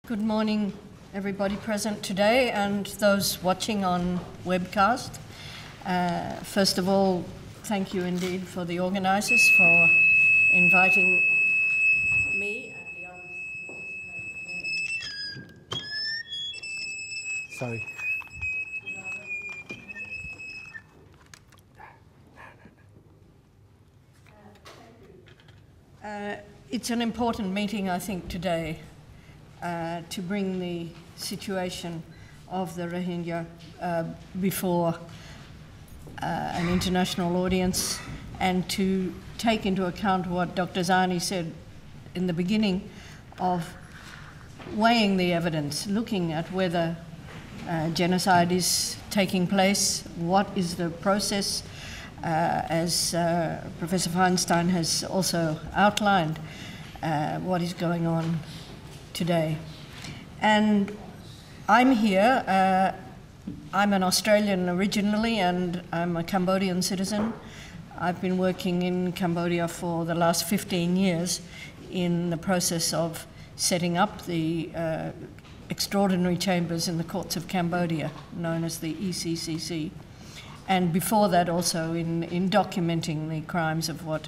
Good morning, everybody present today and those watching on webcast. First of all, thank you indeed for the organisers for inviting me and the others participating. Sorry. It's an important meeting, I think, today. To bring the situation of the Rohingya before an international audience and to take into account what Dr. Zani said in the beginning of weighing the evidence, looking at whether genocide is taking place, what is the process, as Professor Feinstein has also outlined, what is going on today. And I'm here, I'm an Australian originally and I'm a Cambodian citizen. I've been working in Cambodia for the last 15 years in the process of setting up the extraordinary chambers in the courts of Cambodia, known as the ECCC. And before that also in documenting the crimes of what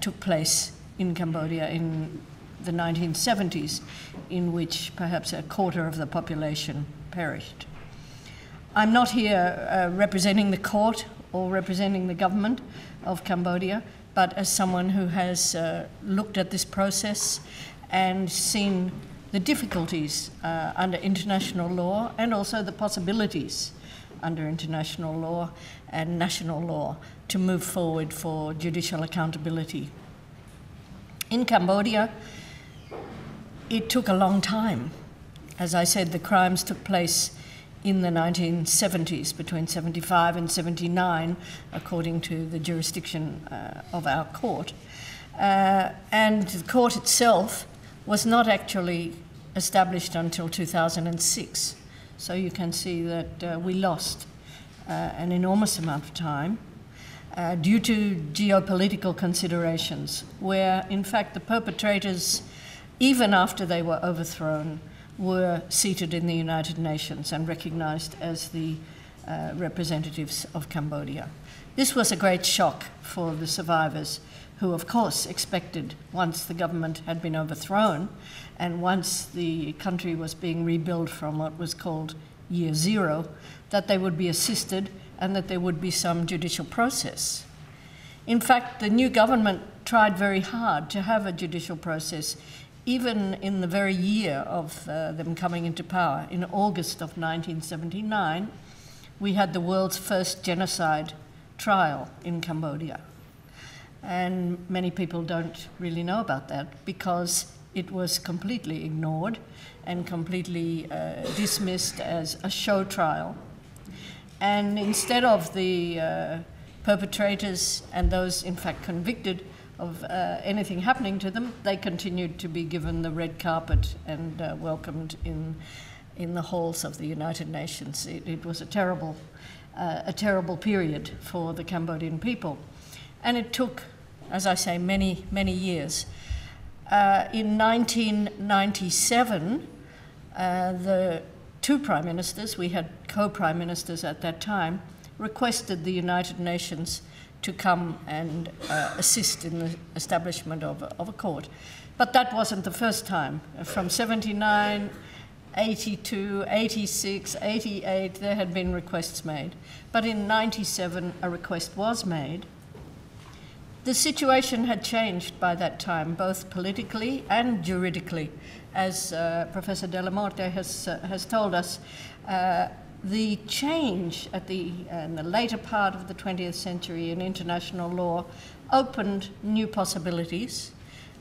took place in Cambodia in the 1970s, in which perhaps a quarter of the population perished. I'm not here representing the court or representing the government of Cambodia, but as someone who has looked at this process and seen the difficulties under international law and also the possibilities under international law and national law to move forward for judicial accountability. In Cambodia, it took a long time. As I said, the crimes took place in the 1970s, between 75 and 79, according to the jurisdiction of our court. And the court itself was not actually established until 2006. So you can see that we lost an enormous amount of time due to geopolitical considerations, where in fact the perpetrators, even after they were overthrown, were seated in the United Nations and recognized as the representatives of Cambodia. This was a great shock for the survivors, who of course expected, once the government had been overthrown and once the country was being rebuilt from what was called Year Zero, that they would be assisted and that there would be some judicial process. In fact, the new government tried very hard to have a judicial process. Even in the very year of them coming into power, in August of 1979, we had the world's first genocide trial in Cambodia. And many people don't really know about that because it was completely ignored and completely dismissed as a show trial. And instead of the perpetrators and those in fact convicted of anything happening to them, they continued to be given the red carpet and welcomed in the halls of the United Nations. It was a terrible period for the Cambodian people. And it took, as I say, many, many years. In 1997, the two prime ministers, we had co-prime ministers at that time, requested the United Nations to come and assist in the establishment of a court. But that wasn't the first time. From 79, 82, 86, 88, there had been requests made. But in 97, a request was made. The situation had changed by that time, both politically and juridically. As Professor De La Morte has told us, the change in the later part of the 20th century in international law opened new possibilities.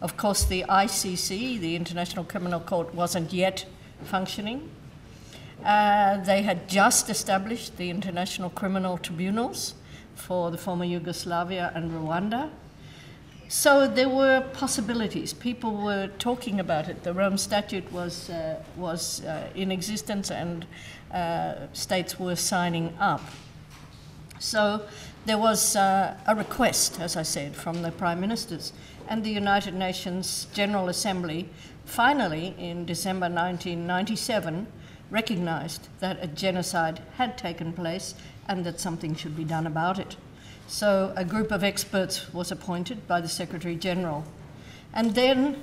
Of course, the ICC, the International Criminal Court, wasn't yet functioning. They had just established the International Criminal Tribunals for the former Yugoslavia and Rwanda. So there were possibilities. People were talking about it. The Rome Statute was in existence and states were signing up. So there was a request, as I said, from the Prime Ministers, and the United Nations General Assembly finally, in December 1997, recognised that a genocide had taken place and that something should be done about it. So a group of experts was appointed by the Secretary-General. And then,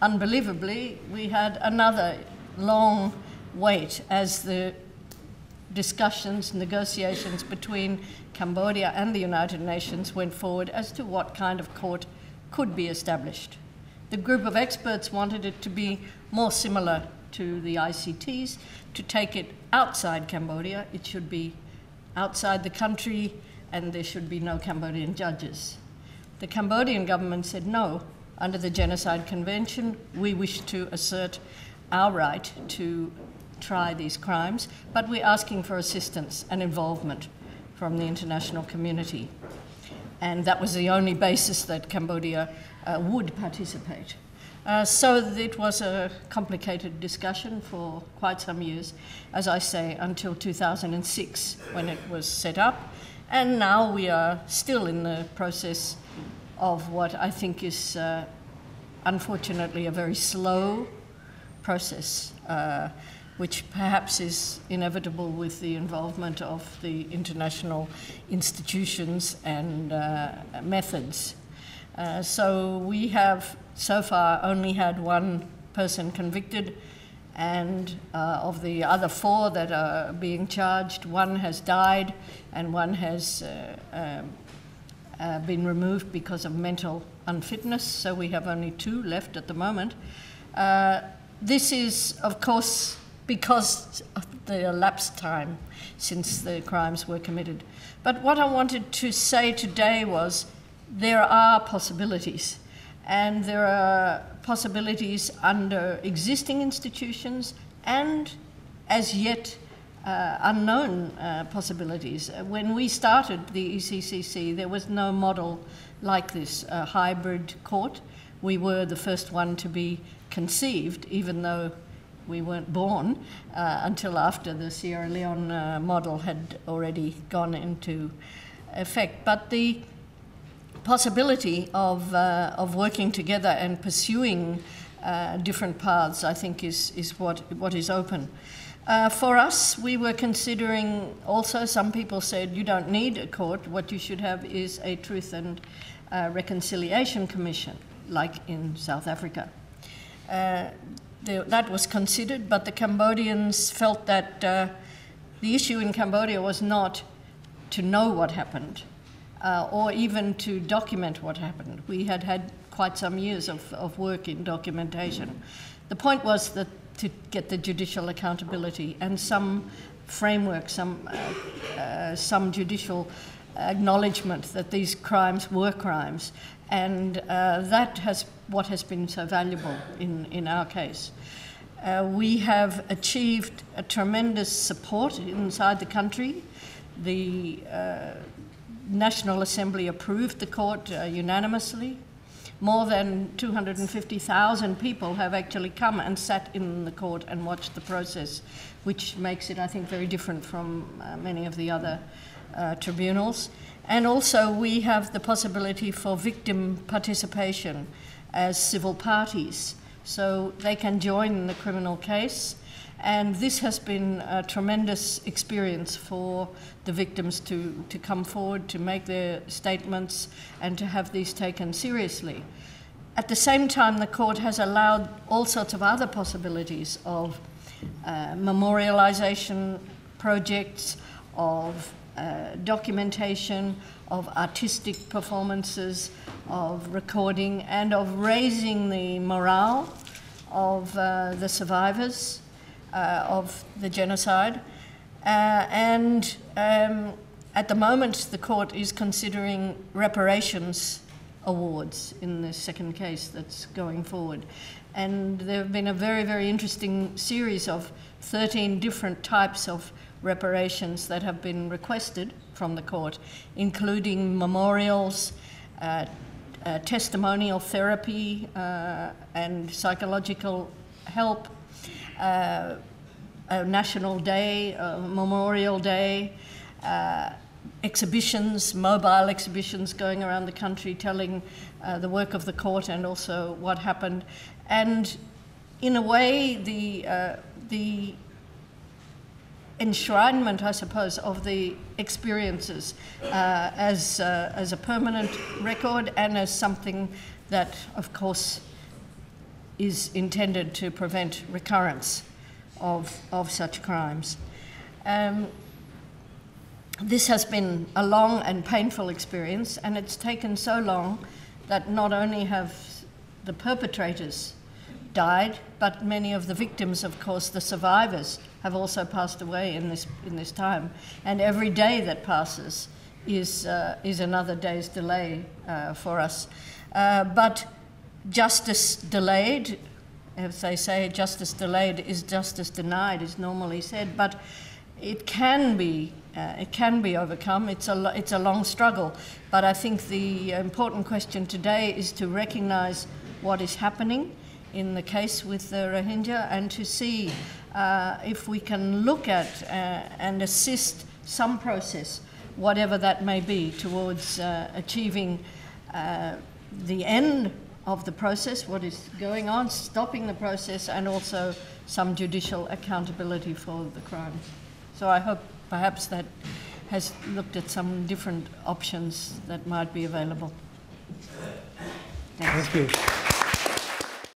unbelievably, we had another long wait as the discussions, negotiations between Cambodia and the United Nations went forward as to what kind of court could be established. The group of experts wanted it to be more similar to the ICTs, to take it outside Cambodia. It should be outside the country, and there should be no Cambodian judges. The Cambodian government said no. Under the Genocide Convention, we wish to assert our right to try these crimes, but we're asking for assistance and involvement from the international community. And that was the only basis that Cambodia would participate. So it was a complicated discussion for quite some years, as I say, until 2006 when it was set up. And now we are still in the process of what I think is unfortunately a very slow process, which perhaps is inevitable with the involvement of the international institutions and methods. So we have so far only had one person convicted, and of the other 4 that are being charged, 1 has died and 1 has been removed because of mental unfitness, so we have only 2 left at the moment. This is, of course, because of the elapsed time since the crimes were committed. But what I wanted to say today was there are possibilities, and there are possibilities under existing institutions and as yet unknown possibilities. When we started the ECCC, there was no model like this, a hybrid court. We were the first one to be conceived, even though we weren't born until after the Sierra Leone model had already gone into effect. But the possibility of working together and pursuing different paths, I think, is what is open. For us, we were considering also, some people said, you don't need a court, what you should have is a Truth and Reconciliation Commission, like in South Africa. That was considered, but the Cambodians felt that the issue in Cambodia was not to know what happened, or even to document what happened. We had had quite some years of work in documentation. The point was that to get the judicial accountability and some framework, some judicial acknowledgement that these crimes were crimes. And that what has been so valuable in our case. We have achieved a tremendous support inside the country. The National Assembly approved the court unanimously. More than 250,000 people have actually come and sat in the court and watched the process, which makes it, I think, very different from many of the other tribunals. And also we have the possibility for victim participation as civil parties, so they can join in the criminal case. And this has been a tremendous experience for the victims to come forward, to make their statements, and to have these taken seriously. At the same time, the court has allowed all sorts of other possibilities of memorialization projects, of documentation, of artistic performances, of recording, and of raising the morale of the survivors of the genocide. And at the moment, the court is considering Reparations Awards in the second case that's going forward. And there have been a very, very interesting series of 13 different types of reparations that have been requested from the court, including memorials, testimonial therapy and psychological help, a national day, a Memorial Day, exhibitions, mobile exhibitions going around the country telling the work of the court and also what happened. And in a way, the enshrinement, I suppose, of the experiences as a permanent record and as something that, of course, is intended to prevent recurrence of such crimes. This has been a long and painful experience, and it's taken so long that not only have the perpetrators died, but many of the victims, of course, the survivors, have also passed away in this time. And every day that passes is another day's delay for us. But justice delayed, as they say, justice delayed is justice denied, is normally said. But it can be overcome. It's a long struggle. But I think the important question today is to recognise what is happening in the case with the Rohingya, and to see if we can look at and assist some process, whatever that may be, towards achieving the end of the process, what is going on, stopping the process, and also some judicial accountability for the crime. So I hope perhaps that has looked at some different options that might be available. Thanks. Thank you.